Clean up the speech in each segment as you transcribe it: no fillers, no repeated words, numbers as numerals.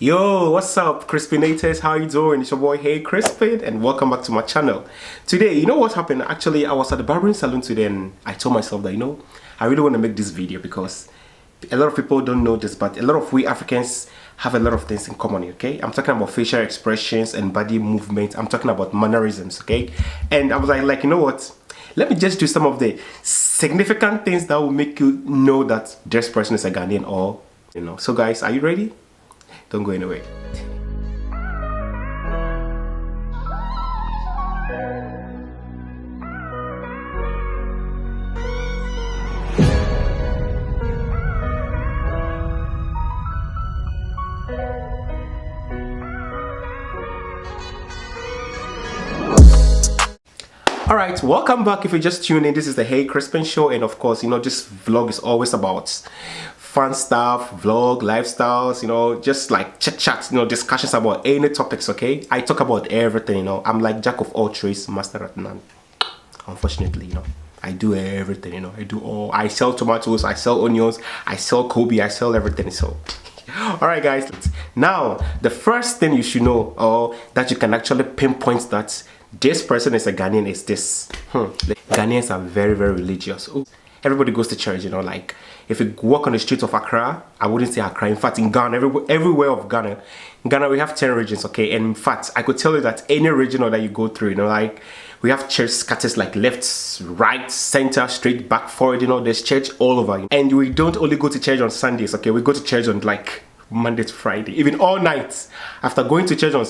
Yo, what's up, Crispinators? How you doing? It's your boy, Hey Chrispin, and welcome back to my channel. Today, you know what happened? Actually, I was at the barbering salon today, and I told myself that, I really want to make this video because a lot of people don't know this, but a lot of we Africans have a lot of things in common, okay? I'm talking about facial expressions and body movement. I'm talking about mannerisms, okay? And I was like, you know what? Let me just do some of the significant things that will make you know that this person is a Ghanaian or, So guys, are you ready? Don't go anywhere. Alright, welcome back. If you just tuned in, this is the Hey Chrispin show, and of course, this vlog is always about fun stuff, vlog, lifestyles, just like chit chats, discussions about any topics, okay? I talk about everything, I'm like jack of all trades, master at none. Unfortunately, I do everything, I sell tomatoes, I sell onions, I sell Kobe, I sell everything, so. Alright guys, now the first thing you should know, or that you can actually pinpoint that this person is a Ghanaian is this. Ghanaians are very, very religious. Everybody goes to church, like if you walk on the streets of Accra, I wouldn't say Accra. In fact, in Ghana, everywhere of Ghana, we have 10 regions, okay? And in fact, I could tell you that any region that you go through, like we have church scatters like left, right, center, straight, back, forward, there's church all over. And we don't only go to church on Sundays, okay? We go to church on like Monday to Friday, even all night. After going to church on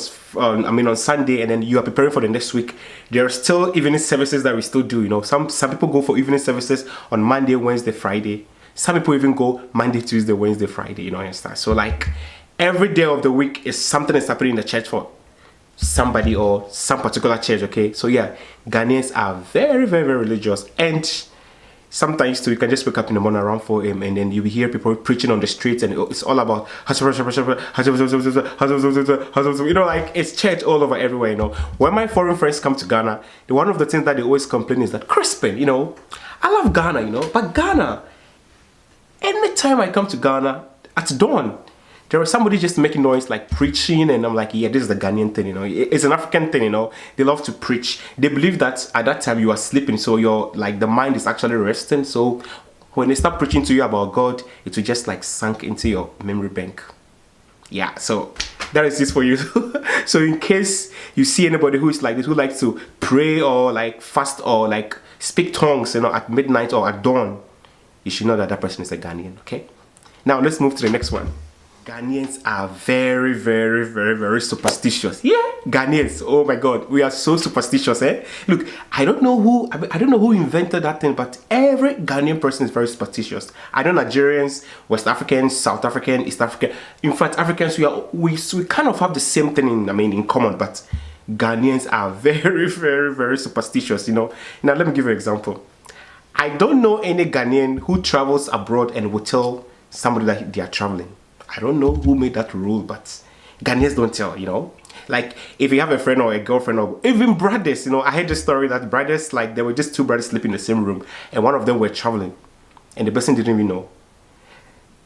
Sunday, and then you are preparing for the next week, there are still evening services that we still do. Some people go for evening services on Monday, Wednesday, Friday. Some people even go Monday, Tuesday, Wednesday, Friday. You understand? So like every day of the week is something that's happening in the church for somebody or some particular church. Okay, so yeah, Ghanaians are very, very, very religious, and sometimes too, you can just wake up in the morning around 4 a.m. and then you will hear people preaching on the streets, and it's all about, like it's church all over everywhere, When my foreign friends come to Ghana, one of the things that they always complain is that, Chrispin, I love Ghana, but Ghana, anytime I come to Ghana, at dawn, there was somebody just making noise, like preaching, and I'm like, yeah, this is the Ghanaian thing, It's an African thing, They love to preach. They believe that at that time you are sleeping, so your the mind is actually resting. So when they start preaching to you about God, it will just like sink into your memory bank. Yeah, so that is this for you. So in case you see anybody who is like this, who likes to pray or like fast or like speak tongues, at midnight or at dawn, you should know that that person is a Ghanaian. Okay. Now let's move to the next one. Ghanaians are very, very, very, very superstitious. Yeah, Ghanaians. Oh my God, we are so superstitious, eh? Look, I don't know who invented that thing, but every Ghanaian person is very superstitious. I know Nigerians, West Africans, South African, East African. In fact, Africans we kind of have the same thing in common, but Ghanaians are very, very, very superstitious. Now let me give you an example. I don't know any Ghanaian who travels abroad and will tell somebody that they are traveling. I don't know who made that rule, but Ghanaians don't tell, Like, if you have a friend or a girlfriend or even brothers, I heard the story that brothers, like, there were just two brothers sleeping in the same room, and one of them were traveling, and the person didn't even know.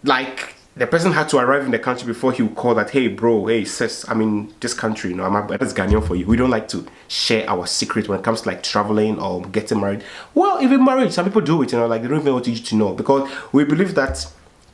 Like, the person had to arrive in the country before he would call that, hey, bro, hey, sis, I'm in this country, that's Ghanaian for you. We don't like to share our secret when it comes to, like, traveling or getting married. Well, even marriage, some people do it, like, they don't even want you to know, because we believe that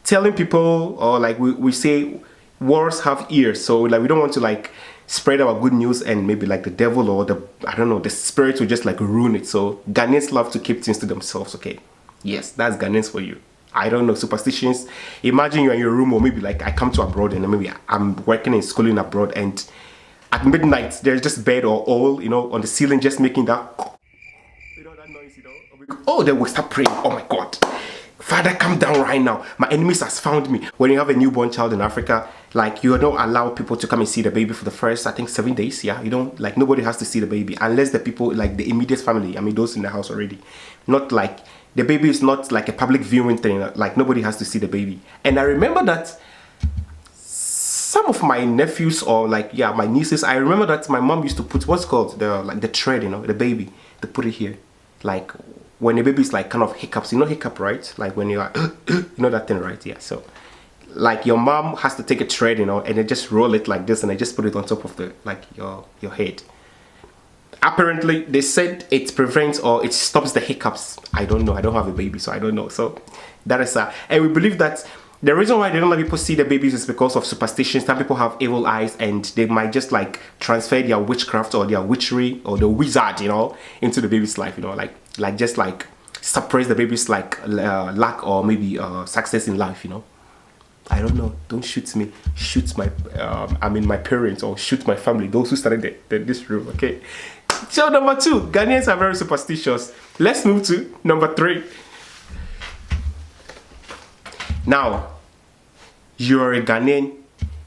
telling people, or like we say, words have ears, so like we don't want to like spread our good news, and maybe like the devil or the spirit will just like ruin it. So Ghanaians love to keep things to themselves. Okay, yes, that's Ghanaians for you. I don't know, superstitions. Imagine you're in your room, or maybe like I come to abroad and maybe I'm working in schooling abroad, and at midnight there's just bed or all on the ceiling just making that that noise, oh, they will start praying. Oh my God, Father, come down right now. My enemies has found me. When you have a newborn child in Africa, like you don't allow people to come and see the baby for the first, I think 7 days. Yeah, you don't, like, nobody has to see the baby unless the people, like the immediate family, those in the house already. Not like the baby is not like a public viewing thing. Like nobody has to see the baby. And I remember that some of my nephews or like my nieces, I remember that my mom used to put what's called the thread, the baby, to put it here, like when the baby is like kind of hiccups, hiccup, right? Like when you are, that thing, right? Yeah. So like your mom has to take a thread, you know, and then just roll it like this, and then just put it on top of the like your head. Apparently, they said it prevents or it stops the hiccups. I don't know. I don't have a baby, so I don't know. So that is and we believe that the reason why they don't let people see the babies is because of superstition. Some people have evil eyes, and they might just like transfer their witchcraft or their witchery or the wizard, you know, into the baby's life, you know, like just like suppress the baby's like lack or maybe success in life, you know. I don't know. Don't shoot me. Shoot my, my parents, or shoot my family. Those who started this room. Okay. So number 2, Ghanaians are very superstitious. Let's move to number 3. Now, you're a Ghanaian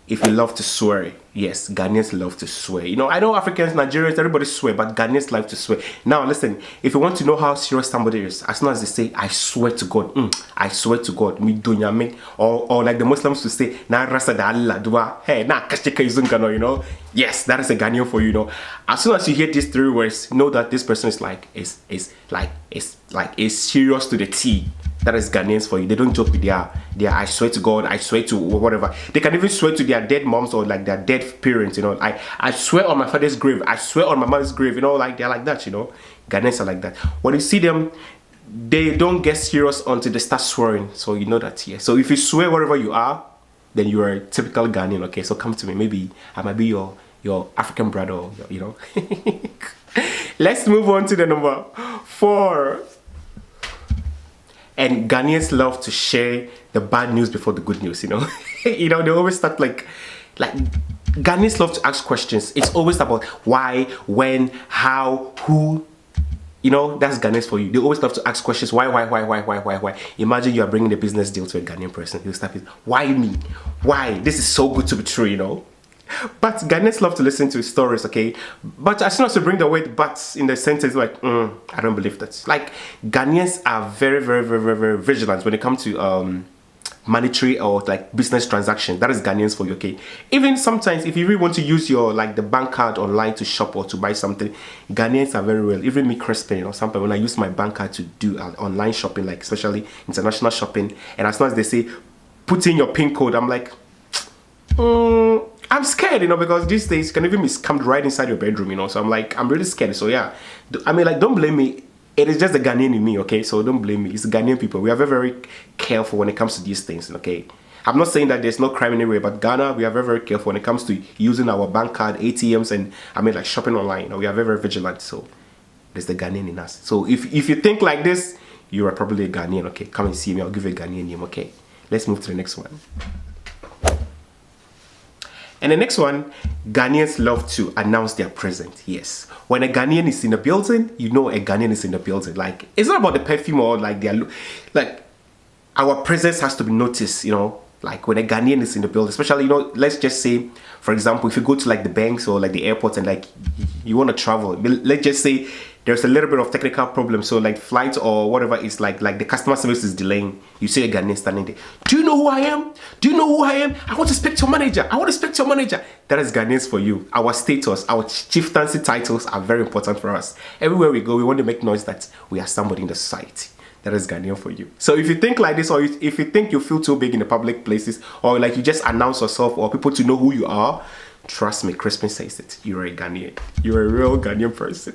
if you love to swear. Yes, Ghanaians love to swear. You know, I know Africans, Nigerians, everybody swear, but Ghanaians love to swear. Now, listen, if you want to know how serious somebody is, as soon as they say, I swear to God, I swear to God, me dunya me, or like the Muslims to say, na rasa da Allah dua, hey, na kashika izungano, you know. Yes, that is a Ghanaian for you, you know. As soon as you hear these 3 words, know that this person is serious to the T. That is Ghanaians for you. They don't joke with their I swear to God, I swear to whatever. They can even swear to their dead moms or like their dead parents, you know. I swear on my father's grave, I swear on my mother's grave, you know, like they're like that, you know. Ghanaians are like that. When you see them, they don't get serious until they start swearing. So you know that, yeah. So if you swear wherever you are, then you are a typical Ghanaian, okay? So come to me. Maybe I might be your African brother, or you know. Let's move on to the number 4. And Ghanaians love to share the bad news before the good news, you know. You know, they always start like Ghanaians love to ask questions. It's always about why, when, how, who. You know, that's Ghanaians for you. They always love to ask questions. Why? Imagine you are bringing a business deal to a Ghanaian person. He'll start with, why me? Why? This is so good to be true, you know. But Ghanaians love to listen to stories, okay? But as soon as you bring the word "but" in the sentence, like, I don't believe that. Like, Ghanaians are very, very, very, very, very vigilant when it comes to monetary or like business transactions. That is Ghanaians for you, okay? Even sometimes, if you really want to use your like the bank card online to shop or to buy something, Ghanaians are very real. Even me, Chrispin, you know, sometimes when I use my bank card to do online shopping, like especially international shopping, and as soon as they say, put in your PIN code, I'm like, I'm scared, you know, because these days you can even be scammed right inside your bedroom, you know. So I'm like, I'm really scared. So yeah, I mean, like, don't blame me. It is just the Ghanaian in me, okay? So don't blame me. It's the Ghanaian people. We are very, very careful when it comes to these things, okay? I'm not saying that there's no crime anywhere, but Ghana, we are very, very careful when it comes to using our bank card, ATMs, and I mean, like shopping online. You know, we are very, very vigilant. So there's the Ghanaian in us. So if you think like this, you are probably a Ghanaian, okay? Come and see me. I'll give you a Ghanaian name, okay? Let's move to the next one. And the next one, Ghanaians love to announce their presence. Yes. When a Ghanaian is in the building, you know a Ghanaian is in the building. Like, it's not about the perfume or like their like our presence has to be noticed, you know. Like when a Ghanaian is in the building, especially, you know, let's just say, for example, if you go to like the banks or like the airports and like you want to travel, let's just say there's a little bit of technical problem. So like flight or whatever is like the customer service is delaying. You see a Ghanaian standing there. Do you know who I am? Do you know who I am? I want to speak to your manager. I want to speak to your manager. That is Ghanaians for you. Our status, our chieftaincy titles are very important for us. Everywhere we go, we want to make noise that we are somebody in the society. That is Ghanaian for you. So if you think like this, or if you think you feel too big in the public places, or like you just announce yourself or people to know who you are, trust me, Chrispin says it. You're a Ghanaian. You're a real Ghanaian person.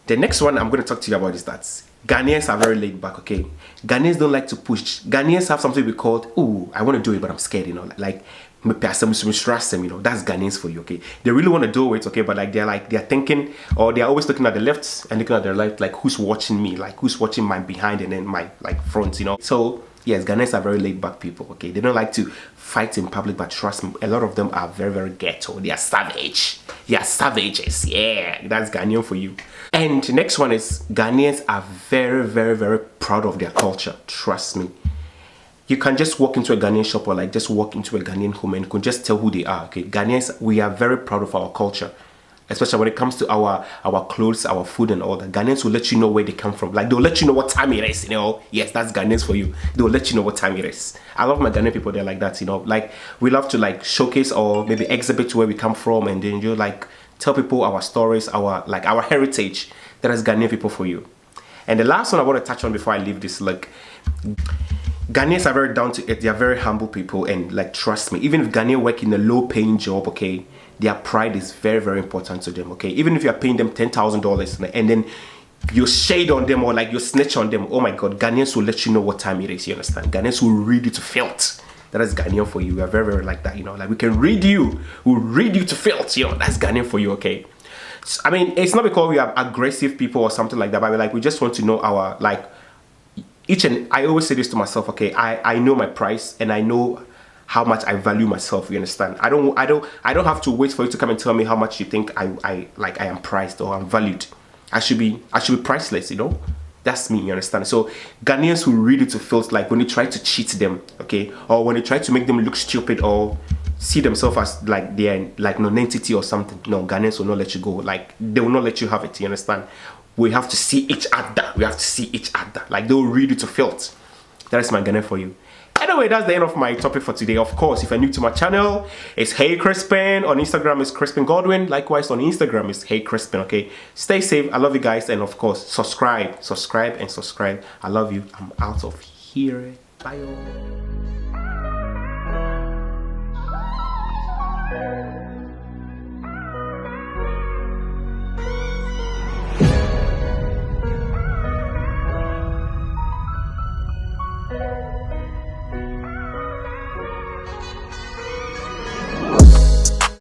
The next one I'm going to talk to you about is that Ghanaians are very laid back, okay? Ghanaians don't like to push. Ghanaians have something we call, ooh, I want to do it, but I'm scared, you know, like you know, that's Ghanaians for you, okay? They really want to do it, okay, but they're thinking, or they're always looking at the left and looking at their right, like who's watching me, like who's watching my behind and then my like front, you know? So yes, Ghanaians are very laid back people, okay? They don't like to fight in public, but trust me, a lot of them are very, very ghetto. They are savage. They are savages. Yeah, that's Ghanaian for you. And the next one is Ghanaians are very, very, very proud of their culture. Trust me. You can just walk into a Ghanaian shop or like just walk into a Ghanaian home and you can just tell who they are, okay? Ghanaians, we are very proud of our culture. Especially when it comes to our clothes, our food and all that. Ghanaians will let you know where they come from. Like, they'll let you know what time it is, you know. Yes, that's Ghanaians for you. They'll let you know what time it is. I love my Ghanaian people. They're like that, you know. Like, we love to like showcase or maybe exhibit where we come from, and then you like tell people our stories, our heritage. That is Ghanaian people for you. And the last one I want to touch on before I leave this, like, Ghanaians are very down to earth. They are very humble people, and like, trust me, even if Ghanaians work in a low-paying job, okay, their pride is very, very important to them, okay. Even if you are paying them $10,000 and then you shade on them or like you snitch on them, oh my God, Ghanaians will let you know what time it is. You understand? Ghanaians will read you to filth. That is Ghanaian for you. We are very, very like that, you know. Like, we can read you. We'll read you to filth. You know, that's Ghanaian for you, okay. I mean, it's not because we are aggressive people or something like that, but like, we just want to know our, like, I always say this to myself, okay, I know my price and I know how much I value myself. You understand? I don't have to wait for you to come and tell me how much you think I am priced or I'm valued. I should be priceless, you know. That's me, you understand? So Ghanaians who read it to filth, like when they try to cheat them, okay, or when they try to make them look stupid or see themselves as like they're like non-entity or something. No, Ghanaians will not let you go. Like, they will not let you have it. You understand? We have to see each other. We have to see each other. Like, they will read it to filth. That is my Ghanaian for you. Anyway, that's the end of my topic for today. Of course, if you're new to my channel, it's Hey Chrispin. On Instagram, it's Chrispin Godwin. Likewise, on Instagram, it's Hey Chrispin, okay? Stay safe. I love you guys. And of course, subscribe. I love you. I'm out of here. Bye.